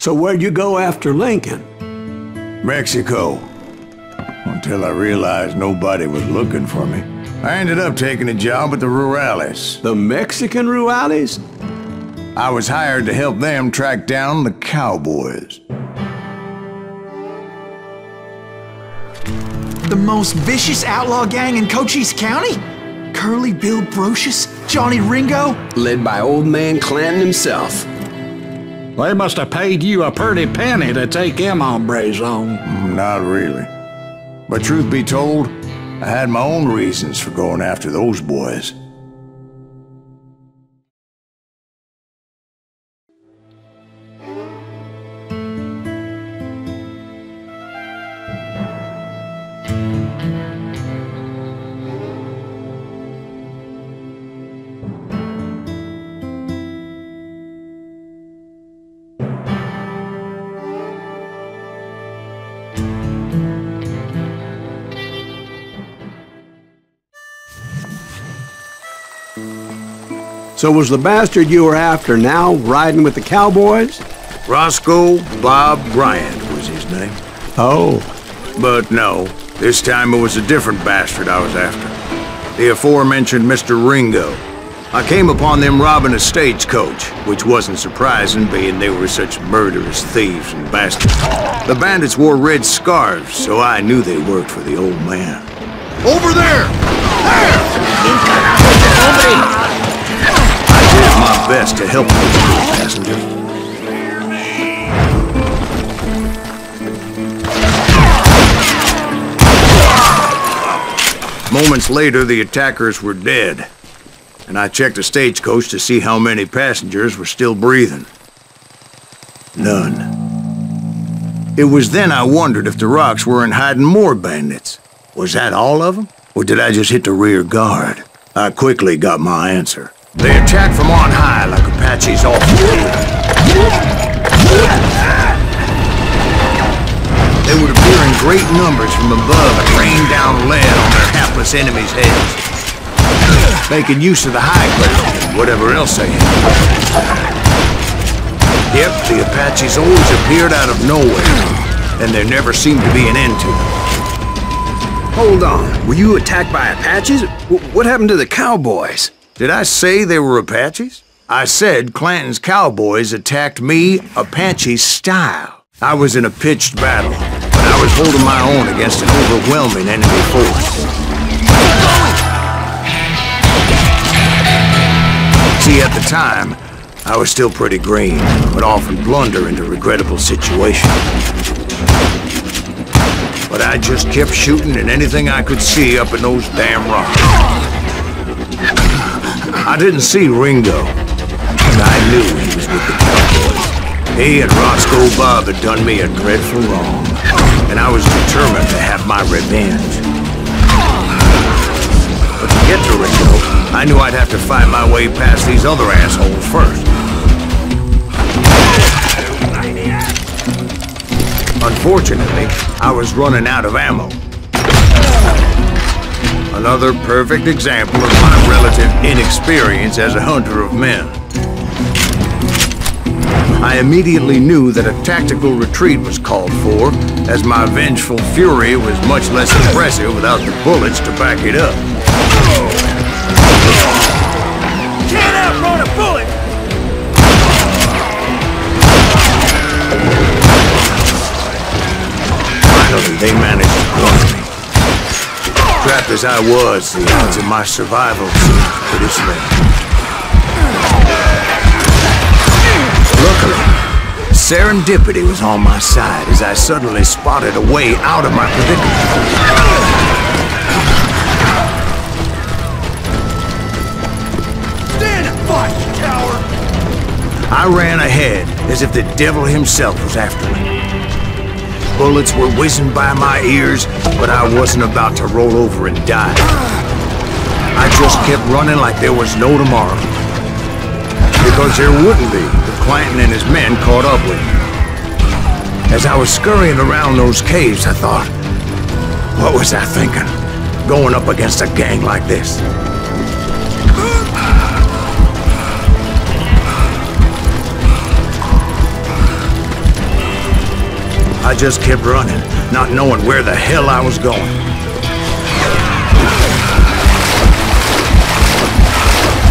So where'd you go after Lincoln? Mexico. Until I realized nobody was looking for me. I ended up taking a job at the Rurales. The Mexican Rurales? I was hired to help them track down the cowboys. The most vicious outlaw gang in Cochise County? Curly Bill Brocious? Johnny Ringo? Led by old man Clanton himself. They must have paid you a pretty penny to take them hombres on. Not really. But truth be told, I had my own reasons for going after those boys. So was the bastard you were after now riding with the cowboys? Roscoe Bob Bryant was his name. Oh. But no, this time it was a different bastard I was after. The aforementioned Mr. Ringo. I came upon them robbing a stagecoach, which wasn't surprising, being they were such murderous thieves and bastards. The bandits wore red scarves, so I knew they worked for the old man. Over there! There! I did my best to help those poor passengers. Moments later, the attackers were dead, and I checked the stagecoach to see how many passengers were still breathing. None. It was then I wondered if the rocks weren't hiding more bandits. Was that all of them? Or did I just hit the rear guard? I quickly got my answer. They attacked from on high like Apaches off the field. They would appear in great numbers from above and rain down lead on their hapless enemies' heads, making use of the high ground and whatever else they had. Yep, the Apaches always appeared out of nowhere, and there never seemed to be an end to them. Hold on, were you attacked by Apaches? What happened to the cowboys? Did I say they were Apaches? I said Clanton's cowboys attacked me Apache style. I was in a pitched battle, but I was holding my own against an overwhelming enemy force. See, at the time, I was still pretty green, but often blunder into regrettable situations. But I just kept shooting at anything I could see up in those damn rocks. I didn't see Ringo, but I knew he was with the cowboys. He and Roscoe Bob had done me a dreadful wrong, and I was determined to have my revenge. But to get to Ringo, I knew I'd have to find my way past these other assholes first. Unfortunately, I was running out of ammo. Another perfect example of my relative inexperience as a hunter of men. I immediately knew that a tactical retreat was called for, as my vengeful fury was much less impressive without the bullets to back it up. Can't outrun a bullet! Finally, they managed to corner me. Trapped as I was, the odds of my survival seemed pretty slim. Luckily, serendipity was on my side as I suddenly spotted a way out of my predicament. Stand and fight, you coward! I ran ahead as if the devil himself was after me. Bullets were whizzing by my ears, but I wasn't about to roll over and die. I just kept running like there was no tomorrow. Because there wouldn't be if Clanton and his men caught up with me. As I was scurrying around those caves, I thought, what was I thinking? Going up against a gang like this? I just kept running, not knowing where the hell I was going.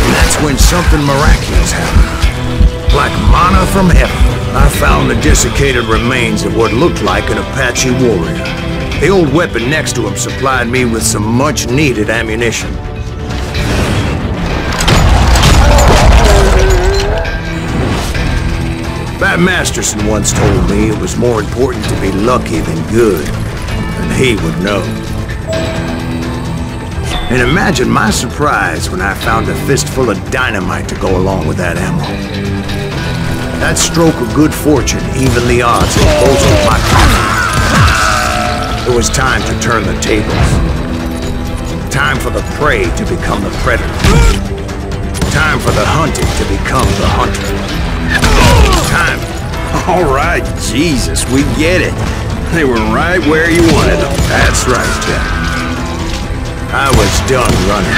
And that's when something miraculous happened. Like manna from heaven, I found the desiccated remains of what looked like an Apache warrior. The old weapon next to him supplied me with some much-needed ammunition. Bat Masterson once told me it was more important to be lucky than good, and he would know. And imagine my surprise when I found a fistful of dynamite to go along with that ammo. That stroke of good fortune evened the odds and bolstered my confidence. It was time to turn the tables. Time for the prey to become the predator. Time for the hunted to become the hunter. Time. All right, Jesus, we get it. They were right where you wanted them. That's right, Jack. I was done running.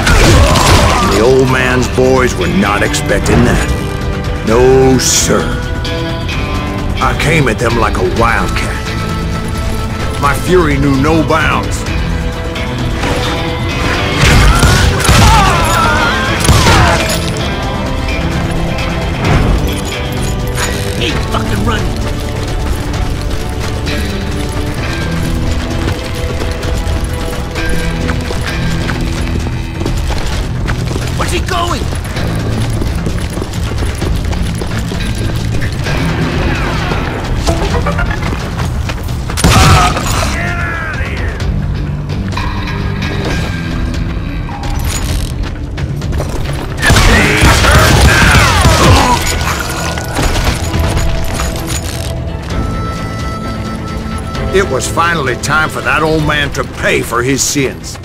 And the old man's boys were not expecting that. No, sir. I came at them like a wildcat. My fury knew no bounds. Hey, fucking run! Where's he going? It was finally time for that old man to pay for his sins.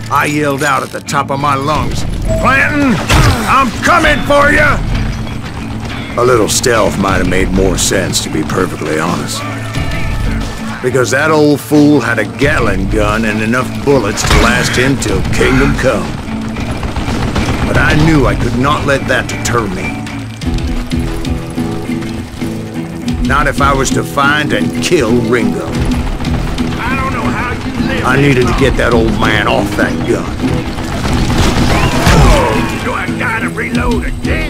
I yelled out at the top of my lungs, "Clanton, I'm coming for you!" A little stealth might have made more sense, to be perfectly honest. Because that old fool had a Gatling gun and enough bullets to last him till kingdom come. But I knew I could not let that deter me. Not if I was to find and kill Ringo. I don't know how you live. I needed to get that old man off that gun. Oh, do I gotta reload again?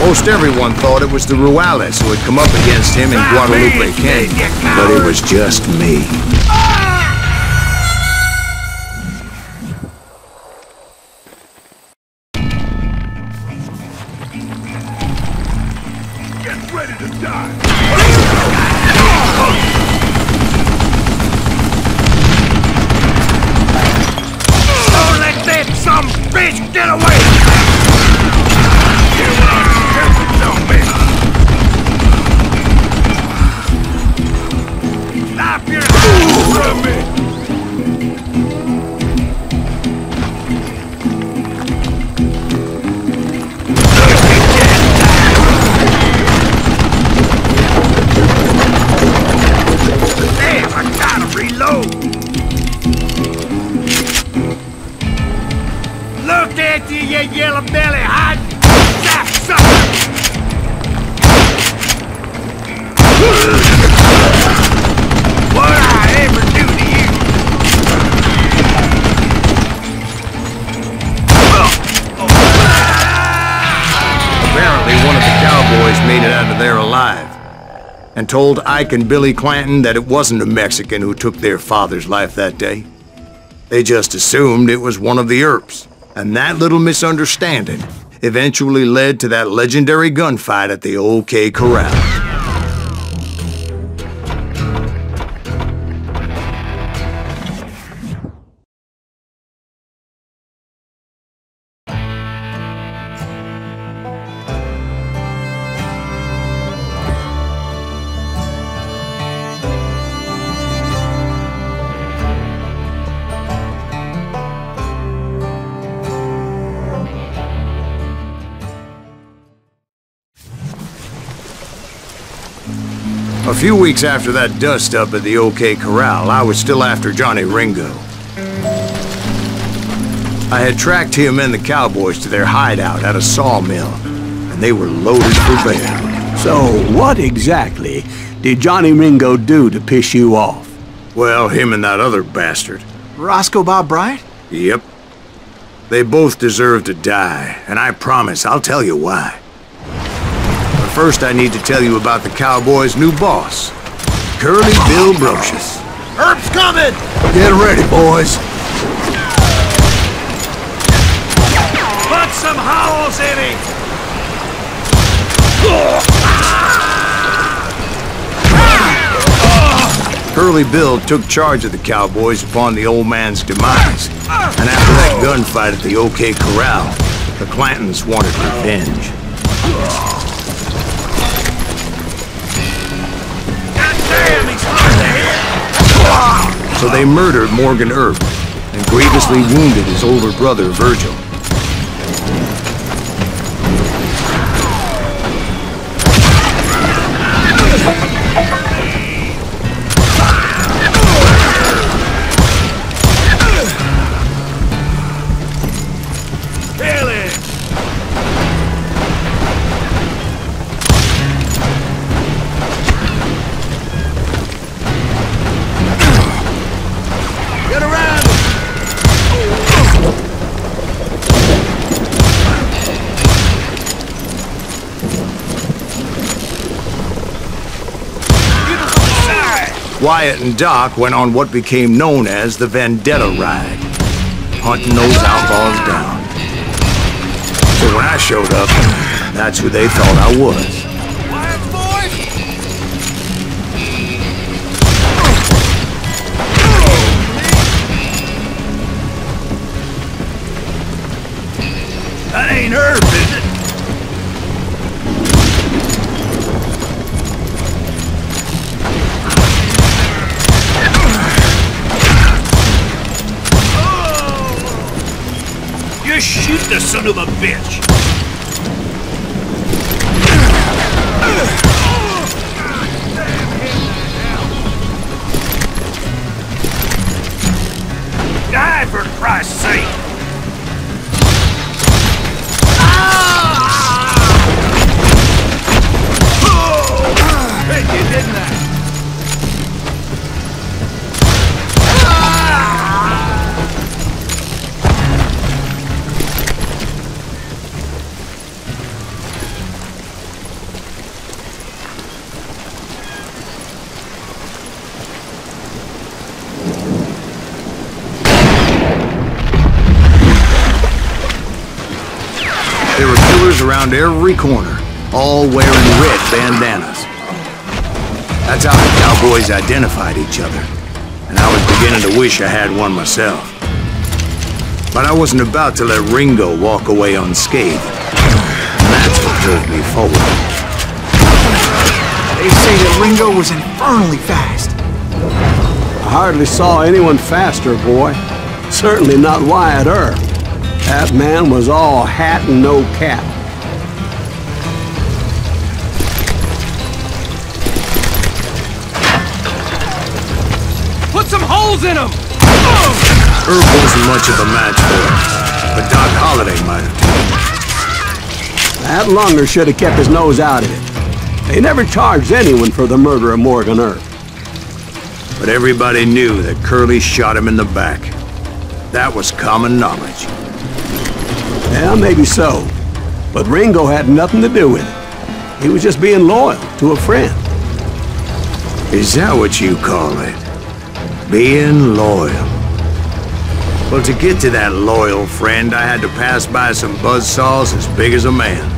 Most everyone thought it was the Ruales who had come up against him in Guadalupe Canyon, but it was just me. Get ready to die! Don't let that some bitch get away! Stop your hands from me! Damn, I gotta reload! Look at you, you yellow belly hot sapsucker! What I ever do to you? Apparently one of the cowboys made it out of there alive and told Ike and Billy Clanton that it wasn't a Mexican who took their father's life that day. They just assumed it was one of the Earps, and that little misunderstanding eventually led to that legendary gunfight at the OK Corral. A few weeks after that dust-up at the OK Corral, I was still after Johnny Ringo. I had tracked him and the cowboys to their hideout at a sawmill, and they were loaded for bear. So, what exactly did Johnny Ringo do to piss you off? Well, him and that other bastard. Roscoe Bob Bryant? Yep. They both deserve to die, and I promise I'll tell you why. But first I need to tell you about the cowboys' new boss, Curly Bill Brocious. Herb's coming! Get ready, boys. Put some howls in him! Curly Bill took charge of the cowboys upon the old man's demise, and after that gunfight at the OK Corral, the Clantons wanted revenge. Goddamn, he's hard to hit! So they murdered Morgan Earp and grievously wounded his older brother, Virgil. Wyatt and Doc went on what became known as the Vendetta Ride, hunting those outlaws down. So when I showed up, that's who they thought I was. Wyatt, boys! That ain't Herb, is it? Shoot the son of a bitch! Die for Christ's sake! Hey, you didn't I? There were killers around every corner, all wearing red bandanas. That's how the cowboys identified each other, and I was beginning to wish I had one myself. But I wasn't about to let Ringo walk away unscathed, and that's what drove me forward. They say that Ringo was infernally fast. I hardly saw anyone faster, boy. Certainly not Wyatt Earp. That man was all hat and no cap. Put some holes in him! Earp wasn't much of a match for him, but Doc Holliday might have taken. That lunger should have kept his nose out of it. They never charged anyone for the murder of Morgan Earp. But everybody knew that Curly shot him in the back. That was common knowledge. Yeah, maybe so. But Ringo had nothing to do with it. He was just being loyal to a friend. Is that what you call it? Being loyal? Well, to get to that loyal friend, I had to pass by some buzzsaws as big as a man.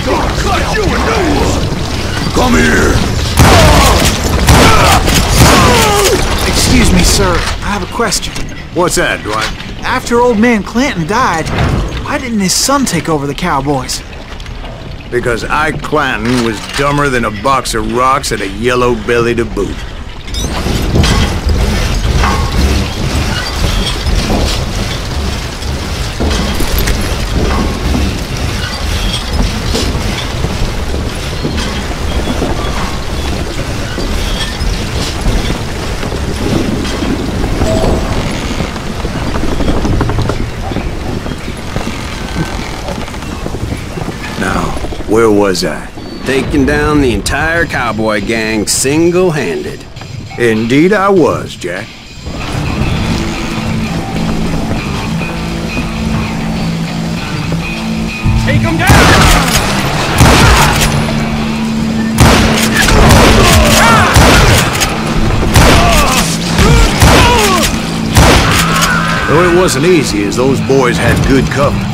Cut you a new one! Come here! Excuse me, sir. I have a question. What's that, Dwight? After old man Clanton died, why didn't his son take over the cowboys? Because Ike Clanton was dumber than a box of rocks and a yellow belly to boot. Where was I? Taking down the entire cowboy gang single-handed. Indeed I was, Jack. Take him down! Though it wasn't easy, as those boys had good cover.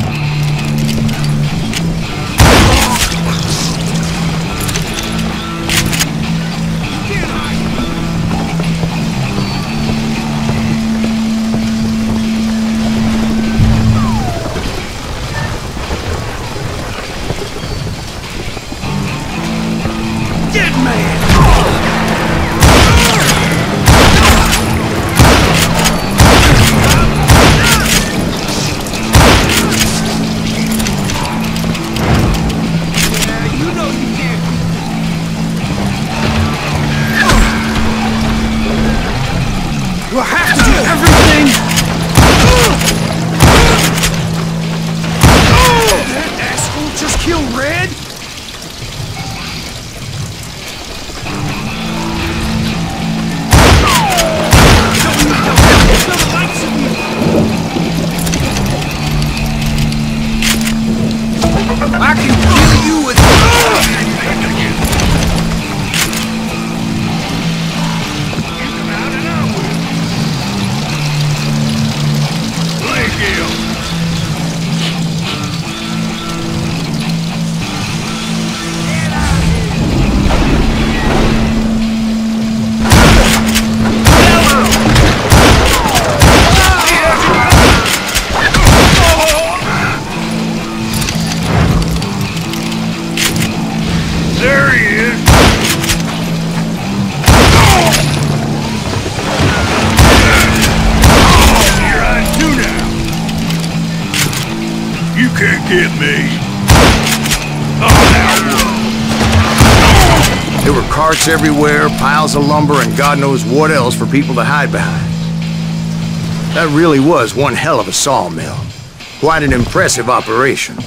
Dead man! We'll have to do everything! That asshole just killed Red? I can kill you with... There he is! You're on two now! You can't get me! Oh, now There were carts everywhere, piles of lumber, and God knows what else for people to hide behind. That really was one hell of a sawmill. Quite an impressive operation.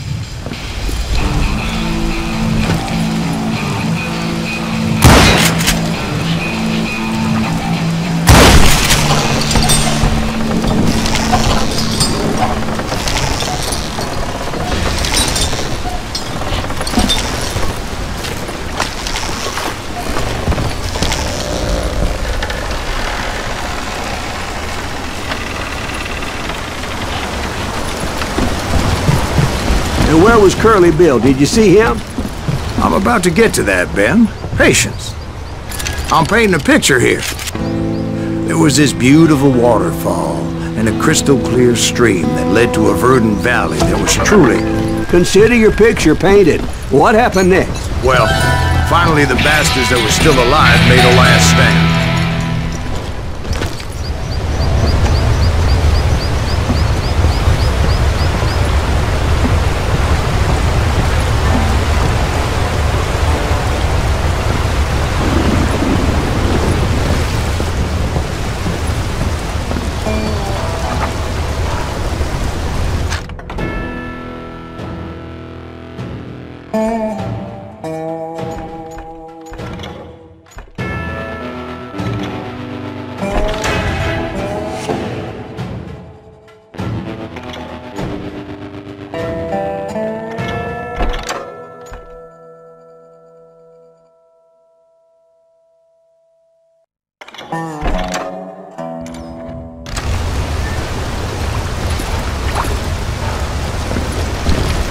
And where was Curly Bill? Did you see him? I'm about to get to that, Ben. Patience. I'm painting a picture here. There was this beautiful waterfall and a crystal clear stream that led to a verdant valley that was truly... Consider your picture painted. What happened next? Well, finally the bastards that were still alive made a last stand.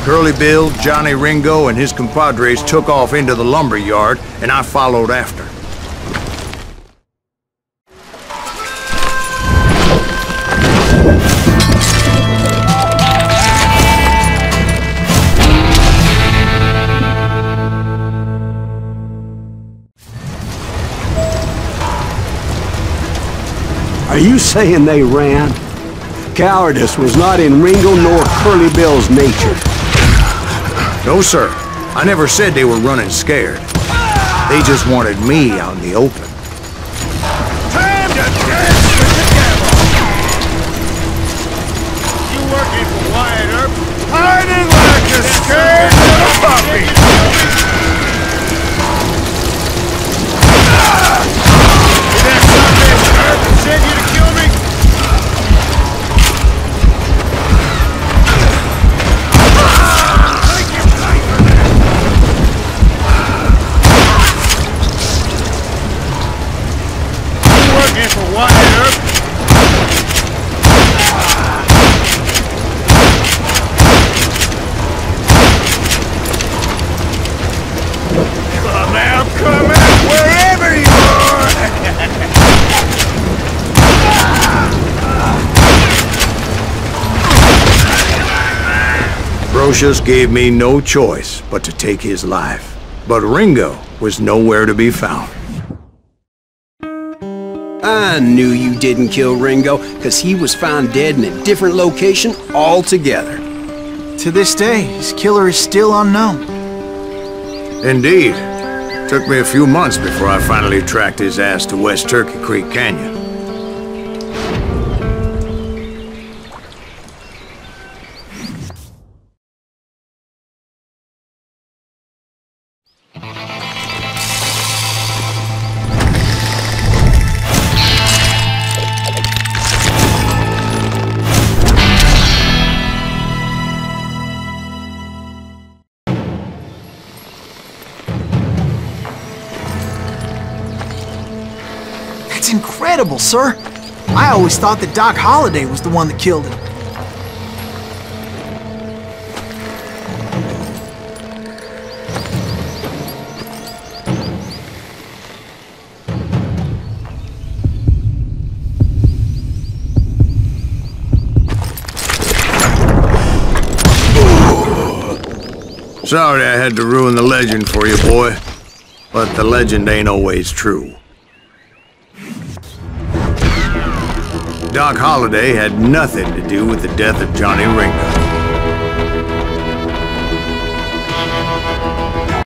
Curly Bill, Johnny Ringo, and his compadres took off into the lumber yard, and I followed after. Are you saying they ran? Cowardice was not in Ringo nor Curly Bill's nature. No, sir. I never said they were running scared. They just wanted me out in the open. Time to dance with the devil! You working for Wyatt Earp? hiding like a scared little puppy! Did that son-of-a-bitch Herb send you to kill me? Working for what, Herb? Now come out wherever you are! Brocious gave me no choice but to take his life. But Ringo was nowhere to be found. I knew you didn't kill Ringo, because he was found dead in a different location altogether. To this day, his killer is still unknown. Indeed. Took me a few months before I finally tracked his ass to West Turkey Creek Canyon. That's incredible, sir. I always thought that Doc Holliday was the one that killed him. Sorry I had to ruin the legend for you, boy. But the legend ain't always true. Doc Holliday had nothing to do with the death of Johnny Ringo.